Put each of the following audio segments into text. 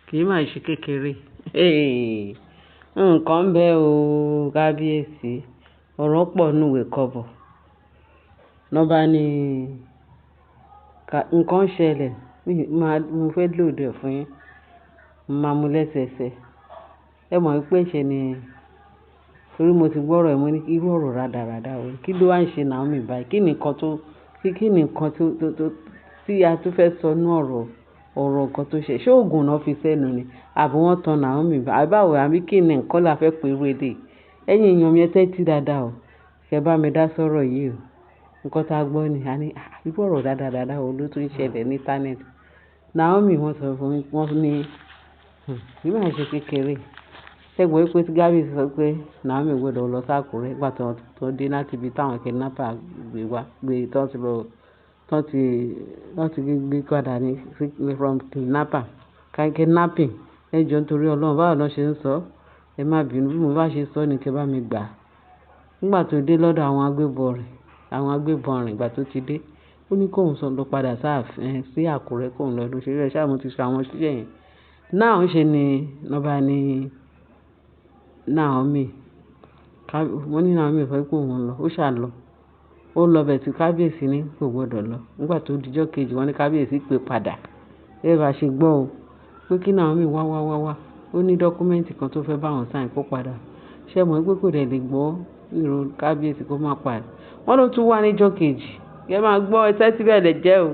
kì í máa ṣe kékeré. Nǹkan ń bẹ o kábíyèsí, ọ̀rọ̀ pọ̀ nínú ìwé kọ́bọ̀. Wọ́n bá ní nǹkan ṣẹlẹ̀, mo fẹ́ lòdì ẹ̀ fún yín, mo máa mú lẹ́sẹẹsẹ. Ẹ mọ̀ wípé ṣe ni torí mo ti gbọ́rọ̀ ẹ̀, mo ní irú ọ̀rọ̀ rádaràda o. Kí ló wá ń ṣe Naomi báyìí? Kí ni nǹkan tí a tún fẹ́ sọ nínú ọ̀rọ̀ nǹkan tó ṣe? Ṣé oògùn náà fi sẹ́nu ni? Àbí wọ́n tan Naomi báyìí? Àbí báwo? Àbí kí ni nǹkan la fẹ́ pè irú èdè? Ẹ̀yin èèyàn mi ẹ tẹ́tí dáadáa o. Kẹ bá mi dá sọ́rọ̀ yìí o. Nǹkan tá a gbọ́ ni, a ní irú ọ̀rọ̀ rádaràda wo ló tún ṣẹlẹ̀ ní íńtánẹ́ẹ̀tì. Naomi wọ́n sọ fún mi, wọ́n ní kì í máa ṣe kékeré. Ṣẹ́gun wípé tí Gábíyèsí sọ pé Naomi gbọ́dọ̀ lọ s'Ákúrẹ́ nígbà tó dé láti ibi táwọn kidnapper gbé tán ti gbé padà ní from kidnapping. Ẹ jọ̀ọ́ nítorí Ọlọ́run, báwo ló ṣe ń sọ? Ẹ má bínú, bí mo bá ṣe sọ ni kí ẹ bá mi gbà. Nígbà tó dé lọ́dọ̀ àwọn agbébọn rẹ̀, ìgbà tó ti dé, ó ní kóun sọ lọ padà sí Àkúrẹ́ kóun lọ ṣe rẹ̀ ṣáà mo ti sọ àwọn ṣíṣẹ́ yẹn. Náà ń ṣe ni lọ́ba ní Naomi. Wọ́n ní Naomi fẹ́ pé òun lọ, ó ṣà lọ. Ó lọ bẹ̀ tí Kábíyèsí ní kò gbọdọ̀ lọ. Nígbà tó dijọ́ kejì wọ́n ní Kábíyèsí pé padà. Ẹ bá ṣe gbọ́ o pé kí Naomi wá. Ó ní dọ́kúmẹ́ǹtì kan tó fẹ́ bá wọn sáìn kó padà. Ṣé ẹ mọ̀ pé kò dẹ̀ lè gbọ́ ìró Kábíyèsí kó má padà? Wọ́n ló tún wá níjọ́ kejì. Kẹ́ máa gbọ́ ẹsẹ́ tí bẹ́ẹ̀ lè jẹ́ o.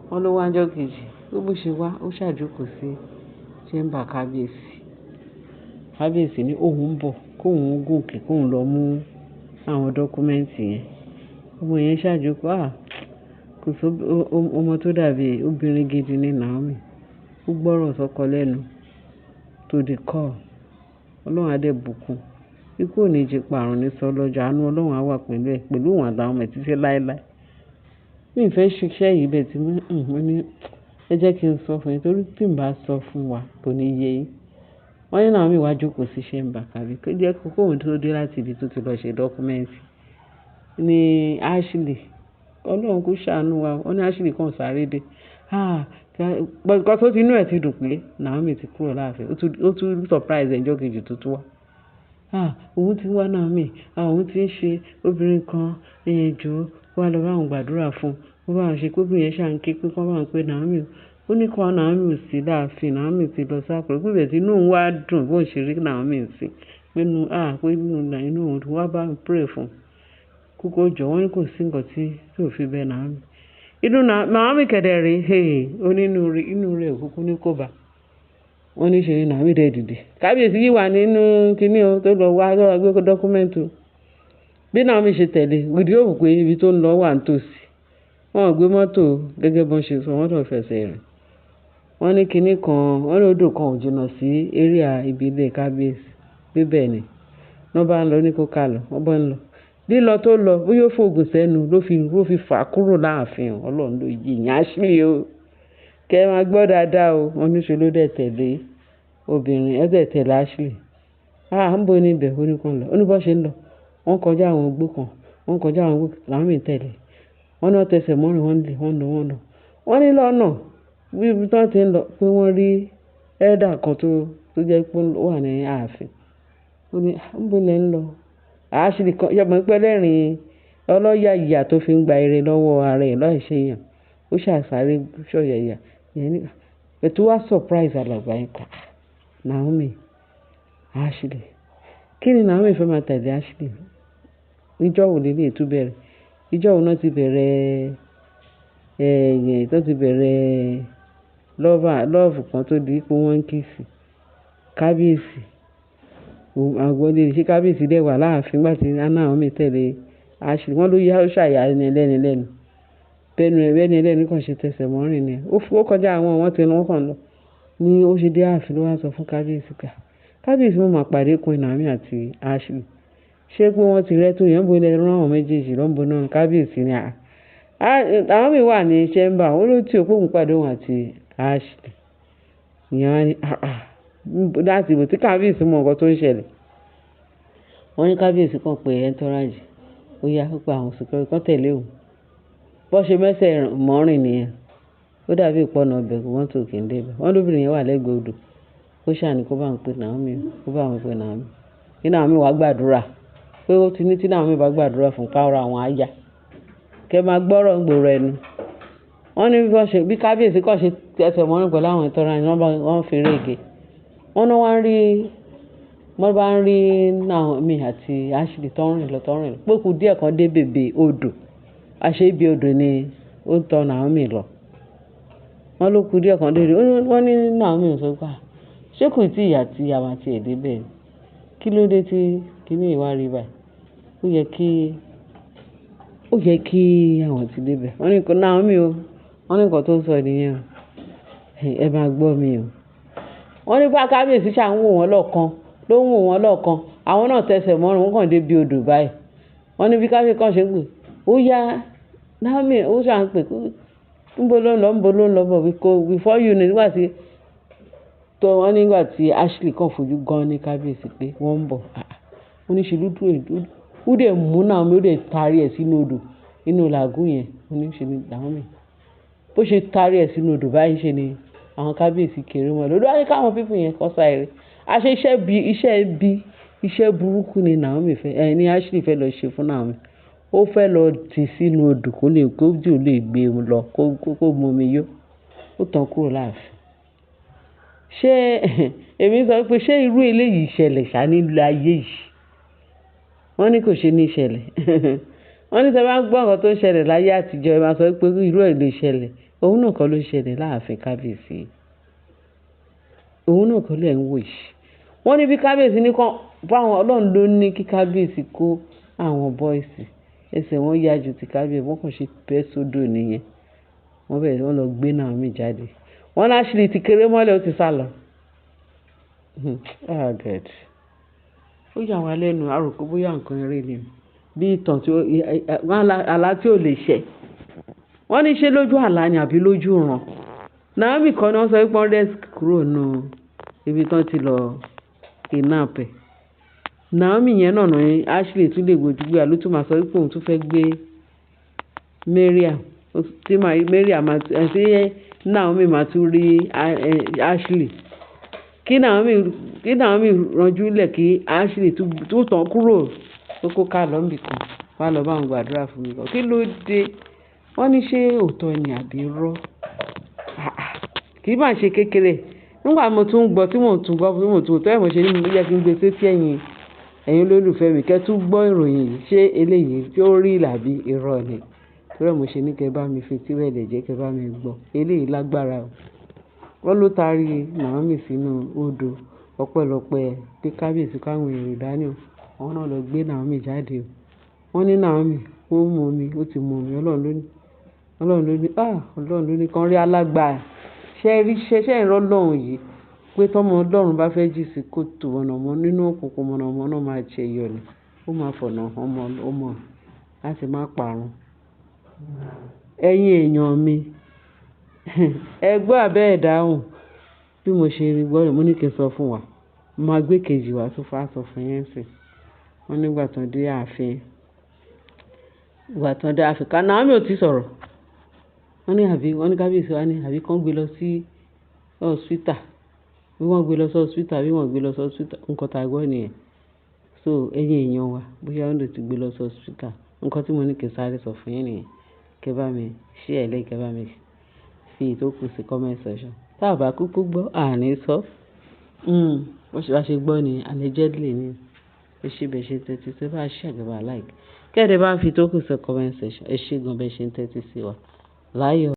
Wọ́n ló wá níjọ́ kejì. Bó ṣe wá, ó ṣàjókòó sí chamber Kábíyèsí. Kábíyèsí ní òun ń bọ̀ kóun gòkè kóun lọ mú àwọn dọ́kúmẹ́ǹtì yẹn. Ọmọ yẹn ṣàjókòó. Kò sí ọmọ tó dàbí obìnrin gidi ní Naomi. Ó gbọ́rọ̀ sọ́kọ lẹ́nu to the core. Ọlọ́run á dẹ̀ bùkún. Ikú ò ní jí parun ní sọ lọ́jọ́, àánú Ọlọ́run á wà pẹ̀lú òun àtàwọn ọmọ ẹ̀ títí láéláé. Mi ò fẹ́ ṣiṣẹ́ yìí bẹ́ẹ̀ tí mo ní ẹ jẹ́ kí n sọ fún yín torí tí n bá sọ fún wa kò ní yé yín. Wọ́n ní Naomi wá jókòó sí chamber kàbí kó jẹ́ kóun tó dé láti ibi tó ti lọ ṣe dọ́kúmẹ́ǹtì ní Ashley. Ọlọ́run kò ṣàánú wa. Wọ́n ní Ashley kàn sáré dé. Nǹkan tó ti inú ẹ̀ ti dùn pé Naomi ti kúrò láàfin. Ó tún surprise ẹjọ́ kejì tó tún wá. Òun ti wá Naomi. Òun ti ń ṣe obìnrin kan ẹ̀jọ̀ wá lọ bá òun gbàdúrà fún un. Ó bá òun ṣe pé obìnrin yẹn ṣà ń ké pé kọ́ bá òun pé Naomi. Ó ní kọ́ Naomi ò sí láàfin. Naomi ti lọ s'Ákúrẹ́. Pé bẹ́ẹ̀ tí inú òun wá dùn bó ṣe rí Naomi sí. Pé inú òun wá bá ń pray fún un. Kókó jọ wọ́n ní kò sí nǹkan tí ò fi bẹ Naomi. Inú Naomi kẹ̀dẹ̀ rí inú rẹ̀ òkúkú ní kò bá. Wọ́n ní ṣe ní Naomi dẹ̀ dìde. Kábíyèsí yìí wà nínú kíní o tó lọ wá gbé dọ́kúmẹ́ǹtì o. Bí Naomi ṣe tẹ̀lé gbìdí ó wù pé ibi tó ń lọ wà nítòsí. Wọ́n gbé mọ́tò gẹ́gẹ́ bọ́n ṣe sọ, wọ́n tó fẹsẹ̀ rìn. Wọ́n ní kíní kan, wọ́n ní odò kan ò jìnnà sí area ibi ilé Kábíyèsí. Bíbẹ̀ ni. Wọ́n bá ń lọ ní kó ká lọ, wọ́n bá ń lọ. Lílọ tó lọ bóyá ó fògùn sẹ́nu ló fi fà á kúrò láàfin. Ọlọ́run ló yí ìyẹn Ashley o. Kẹ́ máa gbọ́ dáadáa o. Wọ́n ní ṣe ló dẹ̀ tẹ̀lé obìnrin ẹ̀ dẹ̀ tẹ̀lé Ashley. ń bo níbẹ̀ ó ní kàn lọ. Ó ní bó ṣe ń lọ. Wọ́n kọjá àwọn igbó kan. Naomi tẹ̀lé. Wọ́n náà tẹsẹ̀ mọ́rin wọ́n lọ. Wọ́n ní lọ́nà bí ibi tí wọ́n ti ń lọ pé wọ́n rí elder kan tó jẹ́ pé ó wà ní ààfin. Ó ní ń bo lẹ́ ń lọ. Ashley kan yọ̀mọ̀ pé lẹ́rìn ọlọ́yà ìyà tó fi ń gba ire lọ́wọ́ ara ẹ̀ láìṣe èèyàn. Ó ṣàṣàrè ṣọ̀yàyà. Ètò wá surprise alàgbà yẹn kan. Naomi, Ashley. Kí ni Naomi fẹ́ máa tẹ̀lé Ashley? Níjọ́ wo lè lè tún bẹ̀rẹ̀? Níjọ́ wo náà ti bẹ̀rẹ̀ love kan tó di pé wọ́n ń kíìsì. Kábíyèsí. Àgbọ̀lé ṣé Kábíyèsí dẹ̀ wà láàfin nígbà tí Naomi tẹ̀lé Ashley. Wọ́n ló yá ó ṣàyà ẹni lẹ́nu. Bẹ́ẹ̀ni ẹlẹ́ni kan ṣe tẹsẹ̀ mọ́rin ni. Ó kọjá àwọn tí wọ́n kàn lọ. Ní ó ṣe dé ààfin ló wá sọ fún Kábíyèsí pé Kábíyèsí mo máa pàdé Queen Naomi àti Ashley. Ṣé pé wọ́n ti rẹ́ tó yẹn bó ilẹ̀ rán àwọn méjèèjì lọ́nbó náà? Kábíyèsí ni Naomi wà ní chamber. Ó ló tí òpó òun pàdé òun àti Ashley. Ìyẹn wá ní láti ìbò tí Kábíyèsí mọ nǹkan tó ń ṣẹlẹ̀. Wọ́n ní Kábíyèsí kan pé entourage. Ó yá ó pa àwọn security kan tẹ̀lé òun. Bó ṣe mẹ́sẹ̀ mọ́rin nìyẹn. ó dàbí ìpọ́nà ọbẹ̀ mọ́tò kì í débẹ̀. Wọ́n lóbìnrin yẹn wà lẹ́gbẹ̀ẹ́ odò, ó ṣàní kó bá wọn pe Naomi, kó bá wọn pe Naomi. Kí Naomi wá gbàdúrà pé ó ti ní tí Naomi bá gbàdúrà fún káwọ́ra àwọn àyà. Kẹ́ máa gbọ́rọ̀ ń gbòòrò ẹnu. Wọ́n ní bí kábíyèsí kọ́ ṣe tẹsẹ̀ mọ́rin pẹ̀lú àwọn ìtọ́ra ni wọ́n fi rége. Wọ́n ní wọ́n bá ń rí Naomi àti Ashley tó ń rìn lọ. Pé kù díẹ̀ kan dé bèbè odò. Àṣé ibi odò ni ó ń tọ́ Naomi lọ. Wọ́n ló kù díẹ̀ kan dé odò. Wọ́n ní Naomi sọ pé ṣé kò tí ìyá tí a máa ti èdè bẹ́ẹ̀? Kí ló dé tí kíní ìwà rí báyìí? Ó yẹ kí àwọn ti débẹ̀. Wọ́n ní Naomi o, wọ́n ní nǹkan tó ń sọ nìyẹn o. Ẹ máa gbọ́ mi o. Wọ́n ní bá kábíyèsí ṣà ń wò wọ́n lọ́ọ̀kan. Àwọn náà tẹsẹ̀ mọ́rin, wọ́n kàn dé bí odò báyìí. Wọ́n ní bí kábíyèsí kan ṣe ń pè, ó yá Naomi, ó ṣà ń pè, níbo ló ń lọ bọ̀ before you know nígbà tí Ashley kan fojú gan ní kábíyèsí pé wọ́n ń bọ̀. Ó ní ṣe lúdú ó dẹ̀ mú Naomi, ó dẹ̀ tarí ẹ̀ sínú odò nínú làgún yẹn. Ó ní ṣe ni Naomi bó ṣe tarí ẹ̀ sínú odò báyìí ṣe ni àwọn kábíyèsí kéré wọn lọ́dọ̀. Wọ́n ní káwọn pípù yẹn kọ́ sáré. Àṣé iṣẹ́ burúkú ni Naomi ní Ashley fẹ́ lọ ṣe fún Naomi. Ó fẹ́ lọ tì sínú odò kójú lè gbé e lọ kó mú omi yó. Ó tàn kúrò láàfin. Èmi sọ pé ṣé irú eléyìí ṣẹlẹ̀ ṣá nílùú ayé yìí? Wọ́n ní kò ṣe ní ṣẹlẹ̀. Wọ́n ní tẹ́ bá gbọ́ nǹkan tó ń ṣẹlẹ̀ láyé àtijọ́, ẹ máa sọ pé irú ẹ̀ lè ṣẹlẹ̀. Òun náà kọ́ ló ṣẹlẹ̀ láàfin kábíyèsí. Òun náà kọ́ lẹ̀ ń wò yìí. Wọ́n ní bí kábíyèsí ní kan báwọn Ọlọ́run ló ní kí kábíyèsí kó àwọn bọ́ìsì. Ẹsẹ̀ wọn yá ju ti kábíyèsí, wọ́n kàn ṣe bẹ́ sódò nìyẹn. Wọ́n lọ gbé Naomi jáde. Wọ́n ní Ashley ti kéré mọ́lẹ̀, ó ti sá lọ. God. Ó yà wá lẹ́nu, a rò pé bóyá nǹkan eré ni. Bí ìtàn àlá tí ò lè ṣẹ. Wọ́n ní ṣé lójú àlá ni àbí lójú ìran. Naomi kan ni wọ́n sọ pé wọ́n rescue kúrò nù ibi tán ti lọ kidnap ẹ̀. Naomi yẹn náà ní Ashley tún lè gbójú gbé, ló tún máa sọ pé òun tún fẹ́ gbé Mariam. Tí Naomi máa tún rí Ashley. Kí Naomi ranjú lẹ̀ kí Ashley tún tàn kúrò kó ká lọ níbì kan. Wá lọ bá wọn gbàdúrà fún mi lọ. Kí ló dé? Wọ́n ní ṣé òótọ́ ni àbí irọ́? Kì í máa ṣe kékeré. Nígbà mo tún gbọ́ tí mò ń tún tọ́ ẹ̀ mo ṣe ní mo yẹ kí n gbé sétí ẹ̀yin olólùfẹ́ mi kẹ́ tún gbọ́ ìròyìn yìí. Ṣé eléyìí tí ó rí làbí irọ́ ni? Torí mo ṣe ní kẹ́ bá mi fetí rẹ̀lẹ̀ jẹ́ kẹ́ bá mi gbọ́. Eléyìí lágbára o. Wọ́n ló tarí Naomi sínú odò. Ọpẹ́lọpẹ́ pé kábíyèsí káwọn èrò dání o. Wọ́n náà lọ gbé Naomi jáde o. Wọ́n ní Naomi ó mu omi, ó ti mu omi. Ọlọ́run ló ní kan rí alágbára. Ṣé ìrọ́ lọ́hùn yìí pé tọ́mọ Ọlọ́run bá fẹ́ jì sí kòtò mọ̀nàmọ́ nínú òkùnkùn mọ̀nàmọ́ náà máa ṣe yọ ni. Ó máa fọ̀nà ọmọ láti má parun. Ẹ̀yin èèyàn mi, ẹ gbọ́ àbẹ́ ẹ̀ dáhùn. Bí mo ṣe rí gbọ́ rẹ̀, mo ní kí n sọ fún wa. Mo máa gbé kejì wá tó fà sọ fún yẹn sí. Wọ́n nígbà tán dé ààfin. Ká Naomi ò tí sọ̀rọ̀. Wọ́n ní kábíyèsí wa ní àbí kán gbé lọ sí hospital. Bí wọ́n gbé lọ sí hospital, nǹkan tá a gbọ́ nìyẹn. So ẹ̀yin èèyàn wa, bóyá wọ́n lè ti gbé lọ sí hospital. Nǹkan tí mo ní kí n sáré sọ fún yín nìyẹn. Kẹ́ bá mi share like, kẹ́ bá mi fi ìtókù sí comment section. Tá a bá kúkú gbọ́, àní sọ. Bó ṣe gbọ́ ni allegedly ni. Ẹ ṣé bẹ́ẹ̀ ṣe ń tẹ́tí sí, bá share kẹ́ bá like. Kẹ́dẹ̀ bá fi ìtókù sí comment section. Ẹ ṣé gan bẹ́ẹ̀ ṣe ń tẹ́tí sí wa. Láyọ̀.